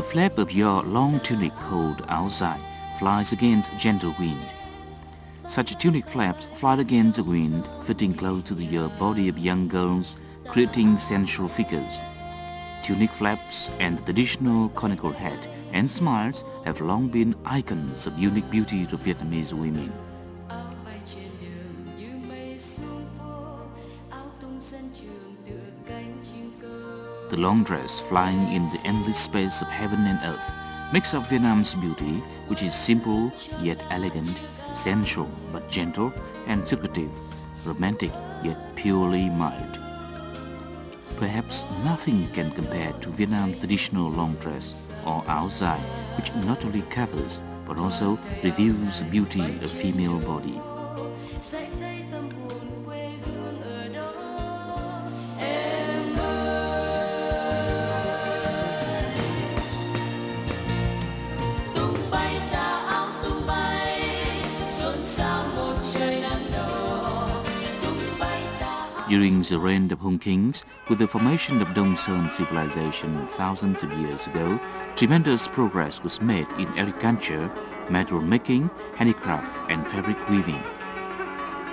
flap of your long tunic called outside flies against gentle wind. Such tunic flaps fly against the wind, fitting close to the body of young girls, creating sensual figures. Tunic flaps and the traditional conical hat and smiles have long been icons of unique beauty to Vietnamese women. The long dress flying in the endless space of heaven and earth makes up Vietnam's beauty, which is simple yet elegant, sensual but gentle and secretive, romantic yet purely mild. Perhaps nothing can compare to Vietnam's traditional long dress or áo dài, which not only covers but also reveals the beauty of female body. During the reign of Hung Kings, with the formation of Đông Sơn civilization thousands of years ago, tremendous progress was made in agriculture, metal making, handicraft, and fabric weaving.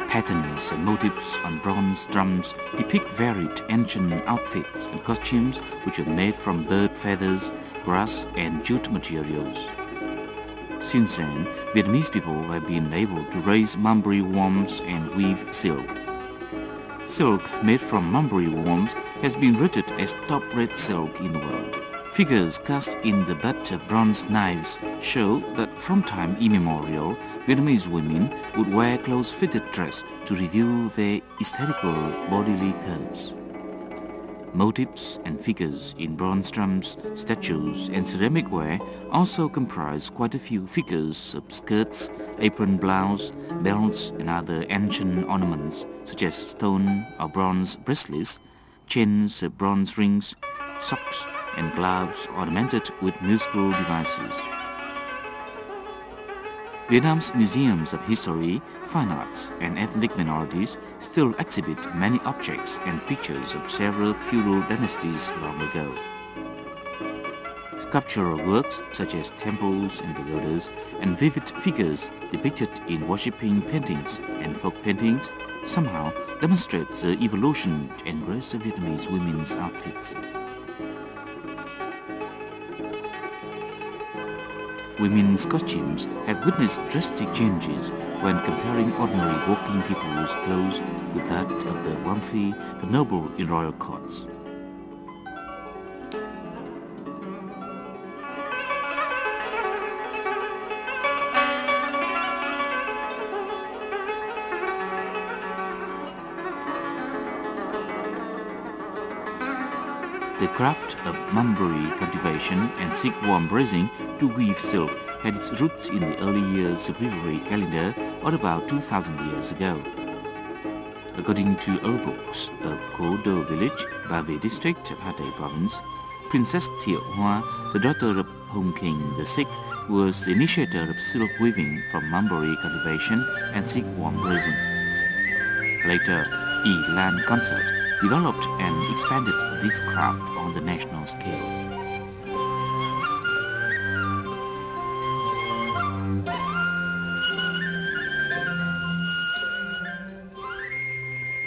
Patterns and motifs on bronze drums depict varied ancient outfits and costumes which are made from bird feathers, grass, and jute materials. Since then, Vietnamese people have been able to raise mulberry worms and weave silk. Silk made from mulberry worms has been rated as top-rate silk in the world. Figures cast in the butt of bronze knives show that from time immemorial, Vietnamese women would wear close-fitted dress to reveal their aesthetical bodily curves. Motifs and figures in bronze drums, statues, and ceramic ware also comprise quite a few figures of skirts, apron blouse, belts, and other ancient ornaments such as stone or bronze bracelets, chains of bronze rings, socks, and gloves ornamented with musical devices. Vietnam's museums of history, fine arts, and ethnic minorities still exhibit many objects and pictures of several feudal dynasties long ago. Sculptural works such as temples and pagodas and vivid figures depicted in worshipping paintings and folk paintings somehow demonstrate the evolution and grace of Vietnamese women's outfits. Women's costumes have witnessed drastic changes when comparing ordinary working people's clothes with that of the wealthy, the noble in royal courts. The craft of mulberry cultivation and silkworm raising to weave silk had its roots in the early years of Reverie calendar, or about 2,000 years ago. According to old books of Co Do village, Ba Ve district of Ha Tây province, Princess Thiệu Hoa, the daughter of Hung King VI, was the initiator of silk weaving from mulberry cultivation and silkworm raising. Later, Yi Lan Consort developed and expanded this craft on the national scale.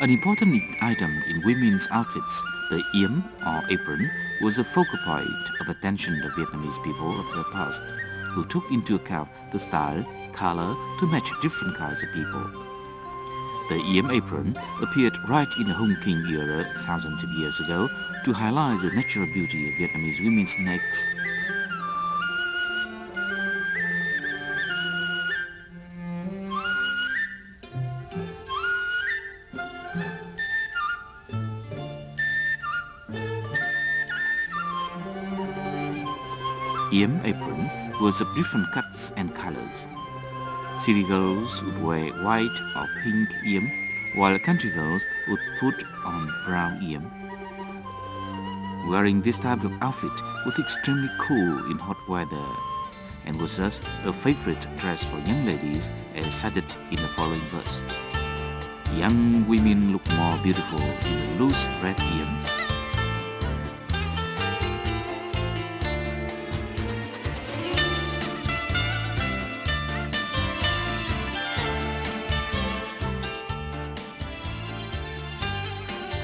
An important item in women's outfits, the yếm or apron, was a focal point of attention of Vietnamese people of the past, who took into account the style, color to match different kinds of people. The yếm apron appeared right in the Hung King era thousands of years ago to highlight the natural beauty of Vietnamese women's necks. Yếm apron was of different cuts and colors. City girls would wear white or pink yếm, while country girls would put on brown yếm. Wearing this type of outfit was extremely cool in hot weather and was thus a favorite dress for young ladies, as cited in the following verse. Young women look more beautiful in a loose red yếm.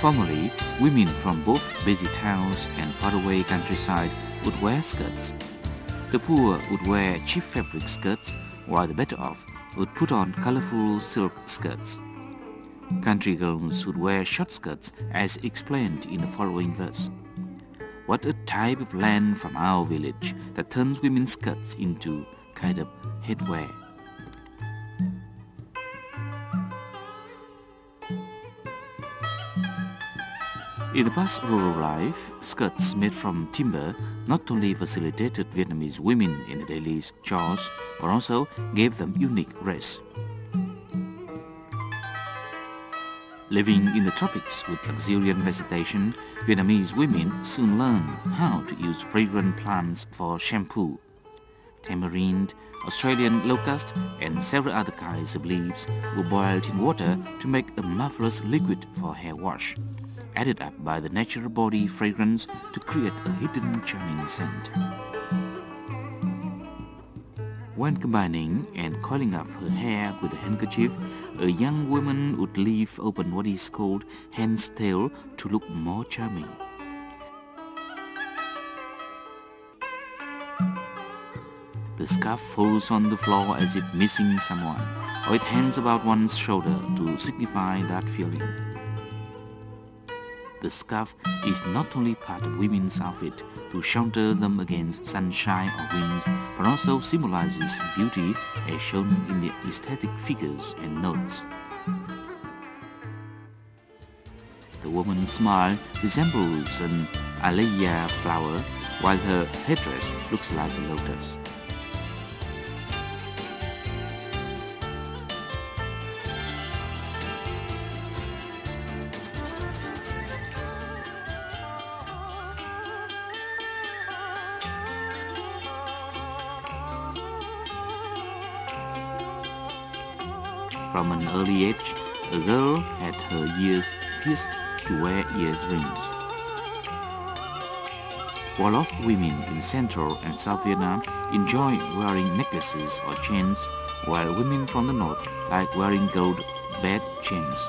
Formerly, women from both busy towns and faraway countryside would wear skirts. The poor would wear cheap fabric skirts, while the better off would put on colorful silk skirts. Country girls would wear short skirts, as explained in the following verse. What a type of land from our village that turns women's skirts into kind of headwear. In the past rural life, skirts made from timber not only facilitated Vietnamese women in the daily chores, but also gave them unique grace. Living in the tropics with luxuriant vegetation, Vietnamese women soon learned how to use fragrant plants for shampoo. Tamarind, Australian locust, and several other kinds of leaves were boiled in water to make a marvelous liquid for hair wash, added up by the natural body fragrance to create a hidden charming scent. When combining and coiling up her hair with a handkerchief, a young woman would leave open what is called hen's tail to look more charming. The scarf falls on the floor as if missing someone, or it hangs about one's shoulder to signify that feeling. The scarf is not only part of women's outfit to shelter them against sunshine or wind, but also symbolizes beauty as shown in the aesthetic figures and notes. The woman's smile resembles an alaya flower, while her headdress looks like a lotus. From an early age, a girl had her ears pierced to wear earrings. Wolof women in Central and South Vietnam enjoy wearing necklaces or chains, while women from the north like wearing gold bed chains.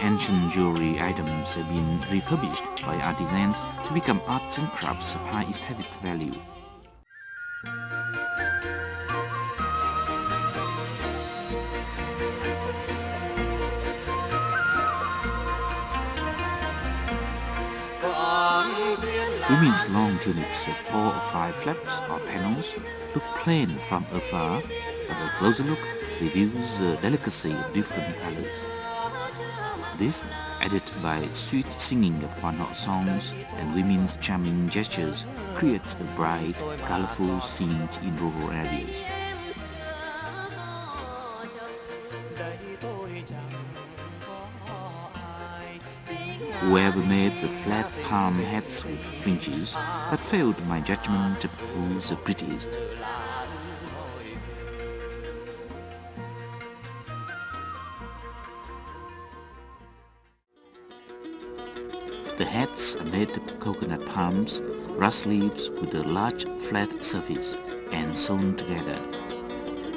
Ancient jewelry items have been refurbished by artisans to become arts and crafts of high aesthetic value. Women's long tunics of 4 or 5 flaps or panels look plain from afar, but a closer look reveals the delicacy of different colors. This, added by sweet singing of Quan Họ songs and women's charming gestures, creates a bright, colorful scene in rural areas. Whoever made the flat palm hats with fringes that failed my judgment of who's the prettiest. The hats are made of coconut palms, grass leaves with a large flat surface and sewn together.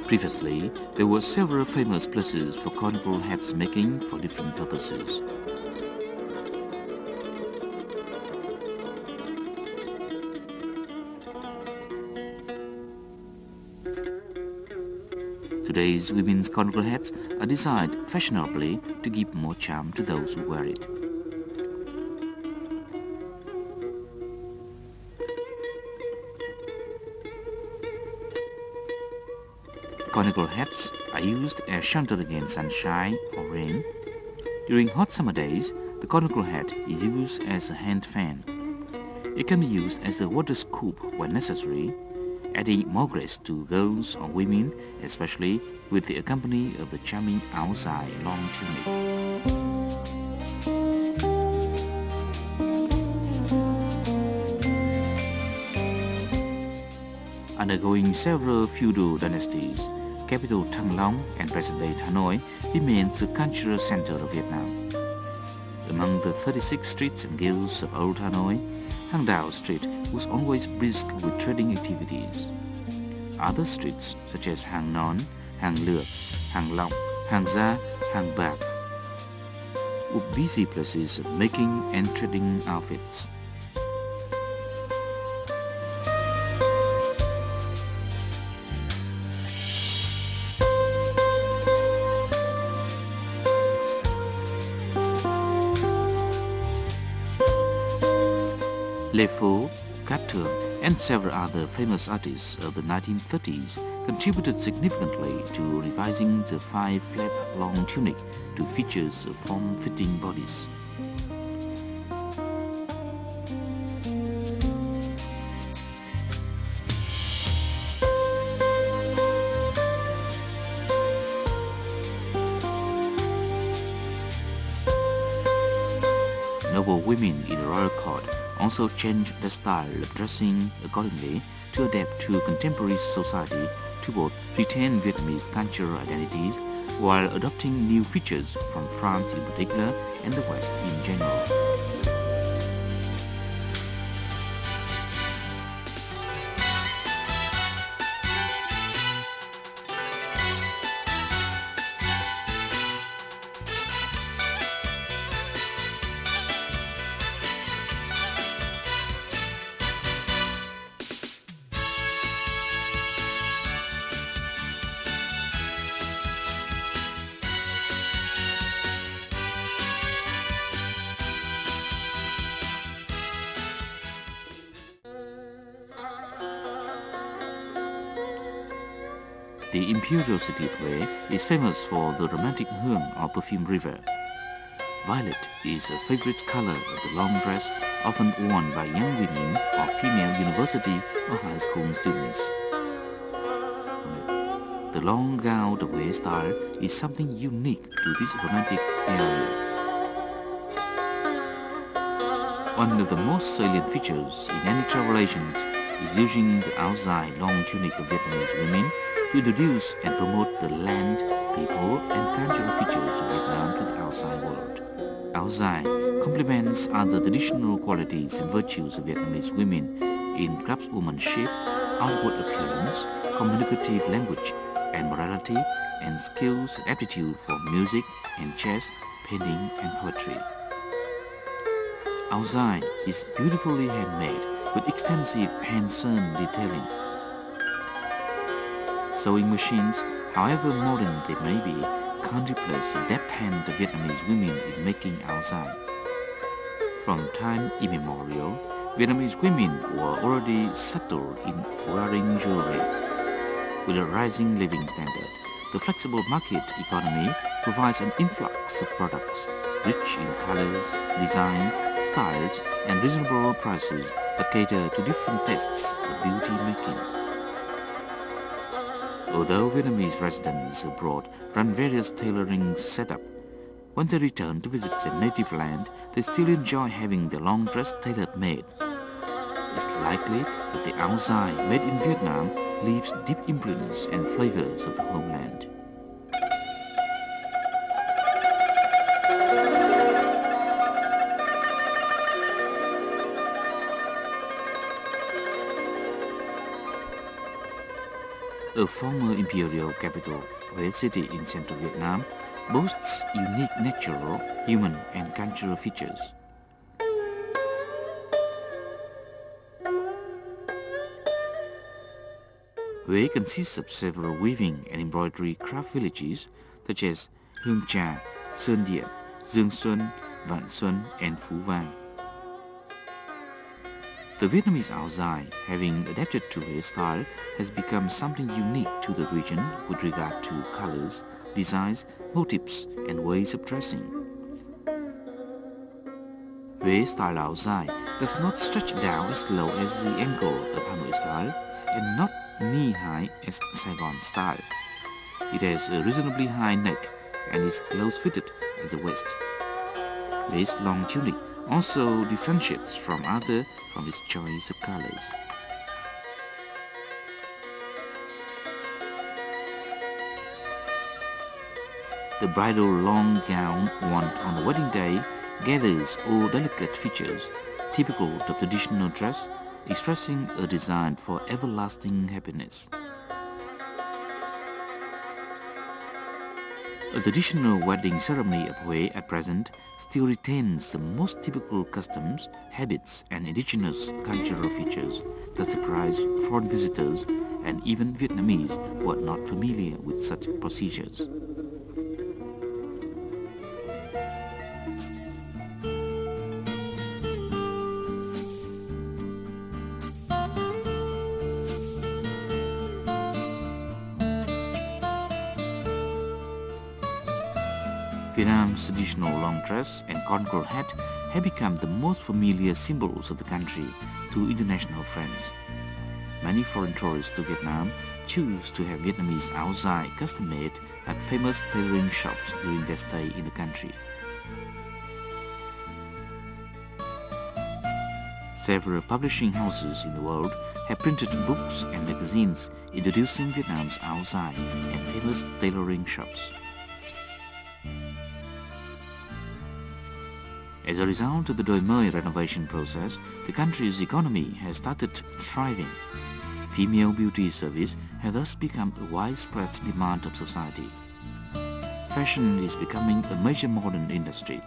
Previously, there were several famous places for conical hats making for different purposes. Today's women's conical hats are designed fashionably to give more charm to those who wear it. Conical hats are used as shelter against sunshine or rain. During hot summer days, the conical hat is used as a hand fan. It can be used as a water scoop when necessary, adding more grace to girls or women, especially with the accompaniment of the charming outside long tunic. Undergoing several feudal dynasties, capital Thăng Long and present-day Hanoi remains the cultural center of Vietnam. A Among the 36 streets and guilds of Old Hanoi, Hangdao Street was always brisk with trading activities. Other streets such as Hang Non, Hang Lược, Hang Long, Hang Gia, Hang Bạc were busy places of making and trading outfits. Lefo, Cát Tường, and several other famous artists of the 1930s contributed significantly to revising the five-flap long tunic to features of form-fitting bodies. Noble women in the royal court also changed the style of dressing accordingly to adapt to contemporary society to both retain Vietnamese cultural identities while adopting new features from France in particular and the West in general. The Imperial City Play is famous for the romantic hương or perfume river. Violet is a favorite color of the long dress often worn by young women or female university or high school students. The long gown of Huế style is something unique to this romantic area. One of the most salient features in any travel agent is using the outside long tunic of Vietnamese women to introduce and promote the land, people, and cultural features of Vietnam to the outside world. Áo dài complements other traditional qualities and virtues of Vietnamese women in craftswomanship, outward appearance, communicative language, and morality, and skills and aptitude for music and chess, painting, and poetry. Áo dài is beautifully handmade with extensive hand-sewn detailing. Sewing machines, however modern they may be, can't replace the deft hand of Vietnamese women in making áo dài. From time immemorial, Vietnamese women were already settled in wearing jewelry. With a rising living standard, the flexible market economy provides an influx of products, rich in colors, designs, styles, and reasonable prices that cater to different tastes of beauty making. Although Vietnamese residents abroad run various tailoring setups, when they return to visit their native land, they still enjoy having their long dress tailor-made. It's likely that the áo dài made in Vietnam leaves deep imprints and flavors of the homeland. A former imperial capital, Huế City in central Vietnam, boasts unique natural, human, and cultural features. Huế consists of several weaving and embroidery craft villages such as Hương Trà, Sơn Điện, Dương Xuân, Vạn Xuân, and Phú Vang. The Vietnamese áo dài, having adapted to Huế style, has become something unique to the region with regard to colors, designs, motifs, and ways of dressing. Huế style áo dài does not stretch down as low as the ankle of Hanoi style and not knee-high as Saigon style. It has a reasonably high neck and is close-fitted at the waist. Hué's long tunic also differentiates from its choice of colors. The bridal long gown worn on the wedding day gathers all delicate features typical of traditional dress, expressing a design for everlasting happiness. A traditional wedding ceremony of Hue at present still retains the most typical customs, habits, and indigenous cultural features that surprise foreign visitors and even Vietnamese who are not familiar with such procedures. Vietnam's traditional long dress and Concord hat have become the most familiar symbols of the country to international friends. Many foreign tourists to Vietnam choose to have Vietnamese áo dài custom-made at famous tailoring shops during their stay in the country. Several publishing houses in the world have printed books and magazines introducing Vietnam's áo dài and famous tailoring shops. As a result of the DUYên Llợi renovation process, the country's economy has started thriving. Female beauty service has thus become a widespread demand of society. Fashion is becoming a major modern industry.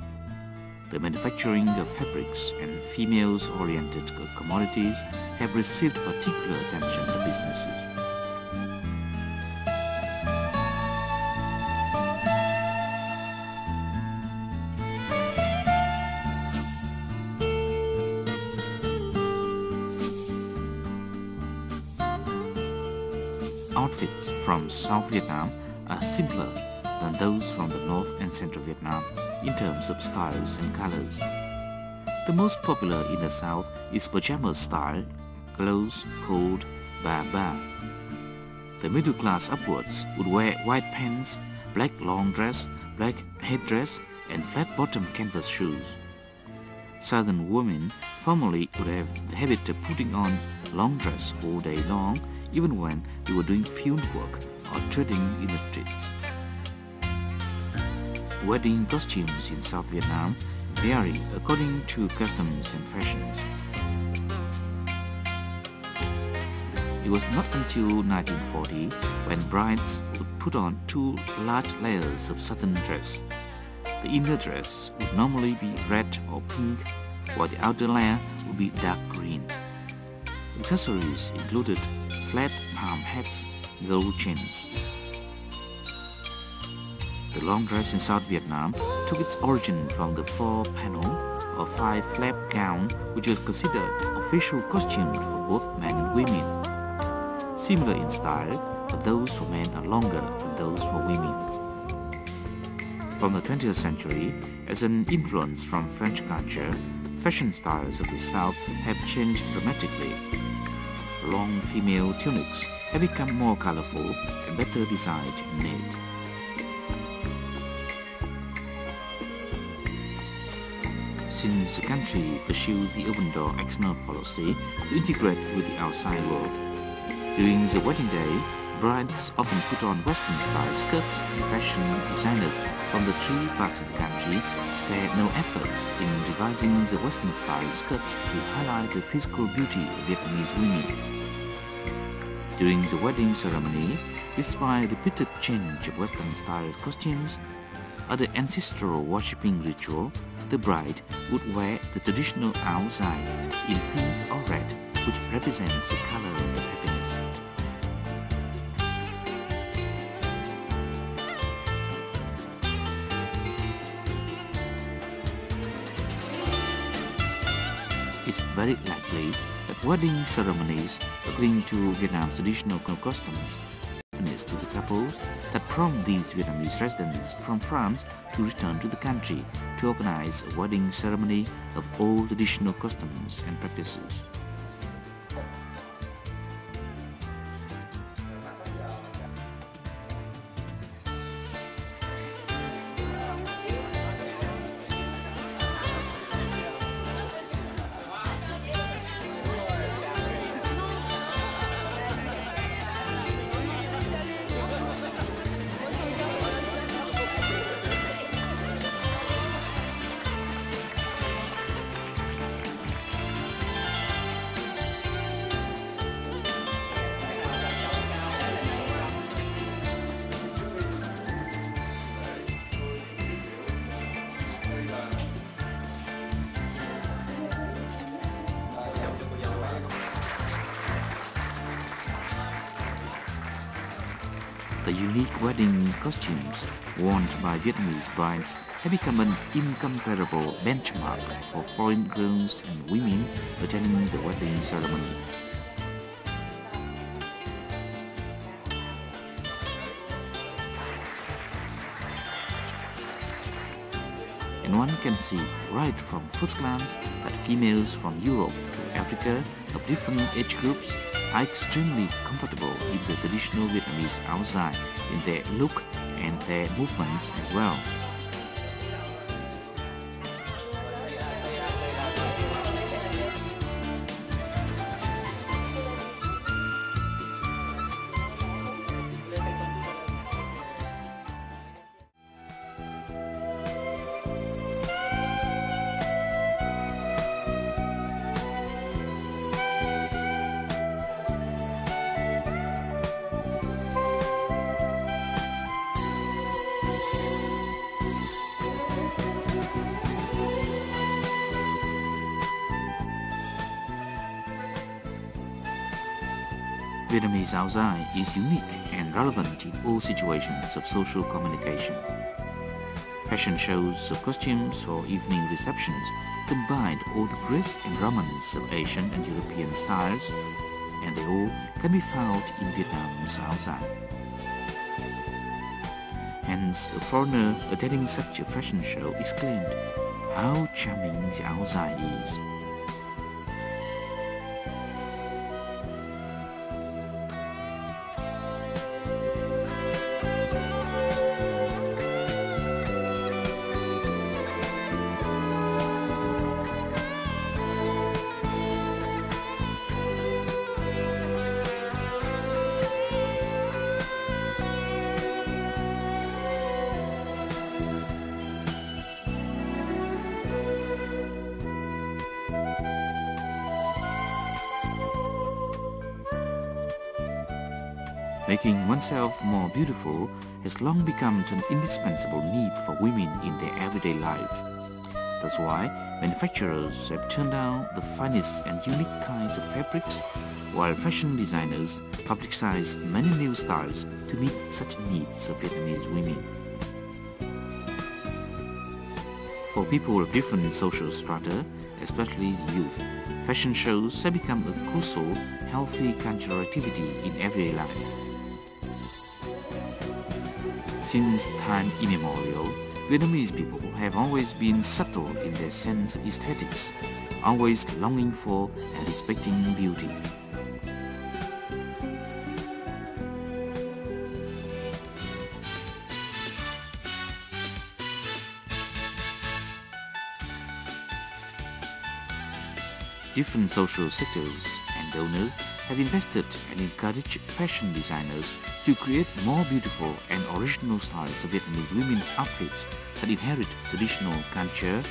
The manufacturing of fabrics and females-oriented commodities have received particular attention by businesses. Outfits from South Vietnam are simpler than those from the North and Central Vietnam in terms of styles and colors. The most popular in the South is pajamas style, clothes called ba ba. The middle class upwards would wear white pants, black long dress, black headdress, and flat-bottom canvas shoes. Southern women formerly would have the habit of putting on long dress all day long, even when they were doing field work or trading in the streets. Wedding costumes in South Vietnam vary according to customs and fashions. It was not until 1940 when brides would put on 2 large layers of satin dress. The inner dress would normally be red or pink, while the outer layer would be dark green. Accessories included flat palm hats, gold chains. The long dress in South Vietnam took its origin from the 4-panel or 5-flap gown, which was considered official costume for both men and women. Similar in style, but those for men are longer than those for women. From the 20th century, as an influence from French culture, fashion styles of the South have changed dramatically. Long female tunics have become more colorful and better designed and made. Since the country pursued the open door external policy to integrate with the outside world, during the wedding day, brides often put on Western-style skirts, and fashion designers from the 3 parts of the country spared no efforts in devising the Western-style skirts to highlight the physical beauty of Vietnamese women. During the wedding ceremony, despite repeated change of Western-style costumes, at the ancestral worshipping ritual, the bride would wear the traditional áo dài in pink or red, which represents the color of happiness. It's very likely that wedding ceremonies, according to Vietnam's traditional customs, to the couples that prompt these Vietnamese residents from France to return to the country to organize a wedding ceremony of all traditional customs and practices. unique wedding costumes worn by Vietnamese brides have become an incomparable benchmark for foreign girls and women attending the wedding ceremony. And one can see right from first glance that females from Europe to Africa of different age groups are extremely comfortable in the traditional Vietnamese áo dài in their look and their movements as well. Vietnamese áo dài is unique and relevant in all situations of social communication. Fashion shows of costumes for evening receptions combined all the grace and romance of Asian and European styles, and they all can be found in Vietnam's áo dài. Hence, a foreigner attending such a fashion show exclaimed, "How charming the áo dài is!" Making oneself more beautiful has long become an indispensable need for women in their everyday life. That's why manufacturers have turned out the finest and unique kinds of fabrics, while fashion designers publicize many new styles to meet such needs of Vietnamese women. For people of different social strata, especially youth, fashion shows have become a crucial, healthy cultural activity in everyday life. Since time immemorial, Vietnamese people have always been subtle in their sense of aesthetics, always longing for and respecting beauty. Different social sectors and donors have invested and encouraged fashion designers to create more beautiful and original styles of Vietnamese women's outfits that inherit traditional culture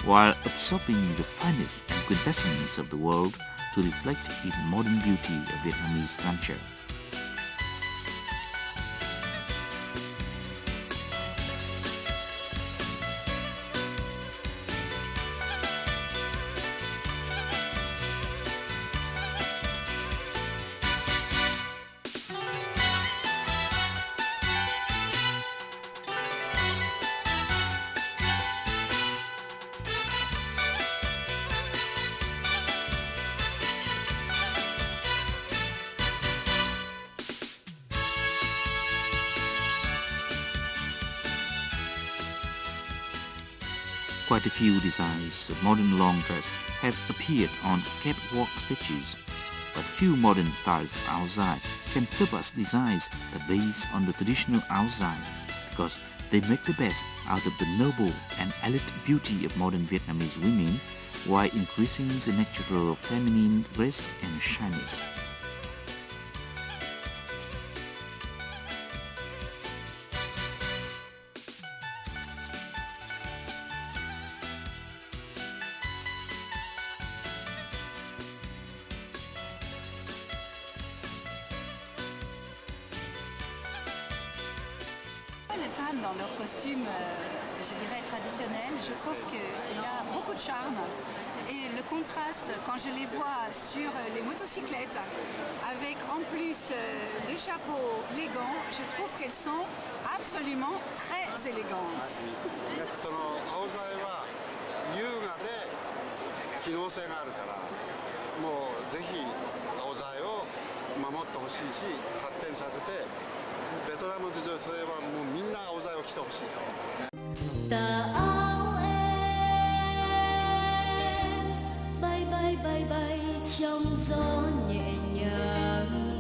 while absorbing the finest and quintessence of the world to reflect in modern beauty of Vietnamese culture. Quite a few designs of modern long dress have appeared on catwalk stages, but few modern styles of áo dài can surpass designs that base on the traditional áo dài because they make the best out of the noble and elite beauty of modern Vietnamese women while increasing the natural feminine grace and shyness. Les femmes dans leur costume, je dirais traditionnel, je trouve qu'il a beaucoup de charme Et le contraste, quand je les vois sur les motocyclettes, avec en plus le chapeau, les gants, je trouve qu'elles sont absolument très élégantes. その青材は優雅で機能性があるから、もうぜひ青材を守ってほしいし、発展させて、ベトナムでそれはもうみんな青材を着てほしいと。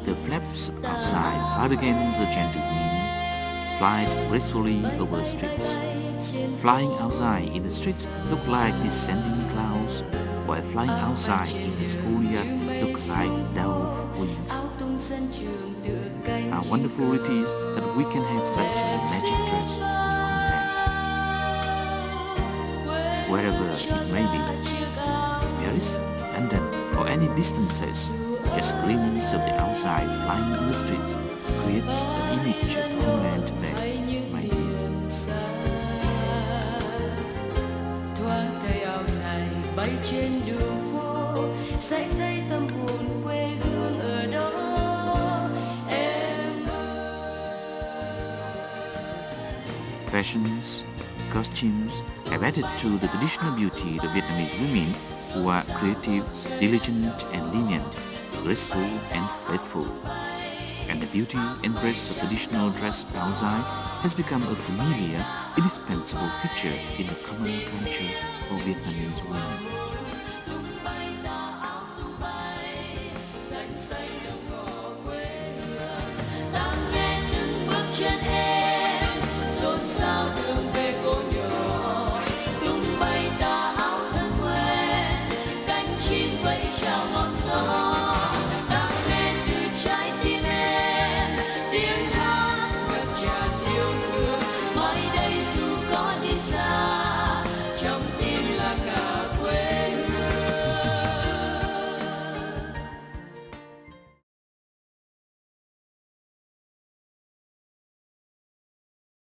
The flaps outside fight against the gentle wind, fly gracefully over streets. Flying outside in the streets look like descending clouds, while flying outside in the schoolyard look like dove wings. How wonderful it is that we can have such a magic dress on hand. Wherever it may be, Paris, London, or any distant place, just glimpse of the outside flying in the streets creates an image of homeland today, my dear. Bay trên đường phố sẽ thấy tâm hồn quê hương ở đó em ơi. Fashions, costumes have added to the traditional beauty of Vietnamese women who are creative, diligent and lenient, graceful and faithful. And the beauty and grace of traditional dress Áo Dài has become a familiar, indispensable feature in the common culture for Vietnamese women.